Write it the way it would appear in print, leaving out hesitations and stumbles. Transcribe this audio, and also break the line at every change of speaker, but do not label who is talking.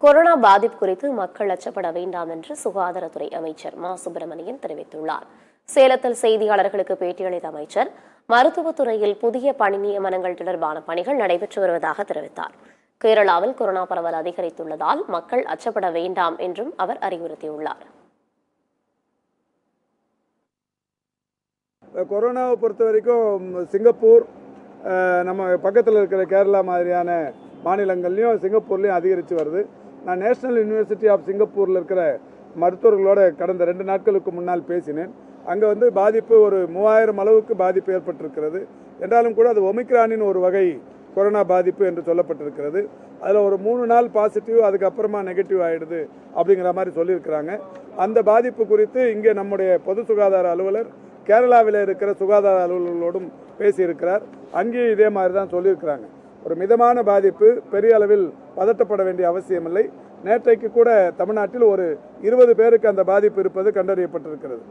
Corona பாதிப்பு குறித்து மக்கள் அச்சப்பட வேண்டாம் என்று சுகாதாரத்துறை அமைச்சர் மா சுப்பிரமணியன் தெரிவித்துள்ளார். சேலத்தில் செய்தியாளர்களுக்கு பேட்டியளித்த அமைச்சர், மருத்துவத்துறையில் புதிய பணி நியமனங்கள் தொடர்பான பணிகள் நடைபெற்று வருவதாக தெரிவித்தார். கேரளாவில் கொரோனா பரவல் அதிகரித்துள்ளதால் மக்கள் அச்சப்பட வேண்டாம் என்றும் அவர் அறிவுறுத்தியுள்ளார்.
கொரோனாவை பொறுத்த வரைக்கும் சிங்கப்பூர், நம்ம பக்கத்தில் இருக்கிற கேரளா மாதிரியான மாநிலங்கள்லையும் சிங்கப்பூர்லையும் அதிகரித்து வருது. நான் நேஷனல் யூனிவர்சிட்டி ஆஃப் சிங்கப்பூரில் இருக்கிற மருத்துவர்களோட கடந்த 2 நாட்களுக்கு முன்னால் பேசினேன். அங்கே பாதிப்பு ஒரு 3000 அளவுக்கு பாதிப்பு ஏற்பட்டிருக்கிறது. என்றாலும் கூட அது ஒமிக்ரானின் ஒரு வகை கொரோனா பாதிப்பு என்று சொல்லப்பட்டிருக்கிறது. அதில் ஒரு 3 நாள் பாசிட்டிவ், அதுக்கப்புறமா நெகட்டிவ் ஆகிடுது அப்படிங்கிற மாதிரி சொல்லியிருக்கிறாங்க. அந்த பாதிப்பு குறித்து இங்கே நம்முடைய பொது சுகாதார அலுவலர் கேரளாவில் இருக்கிற சுகாதார அலுவலர்களோடும் பேசியிருக்கிறார். அங்கேயும் இதே மாதிரி தான் சொல்லியிருக்கிறாங்க. ஒரு மிதமான பாதிப்பு, பெரிய அளவில் பதட்டப்பட வேண்டிய அவசியமில்லை. நேற்றைக்கு கூட தமிழ்நாட்டில் ஒரு 20 பேருக்கு அந்த பாதிப்பு இருப்பது கண்டறியப்பட்டிருக்கிறது.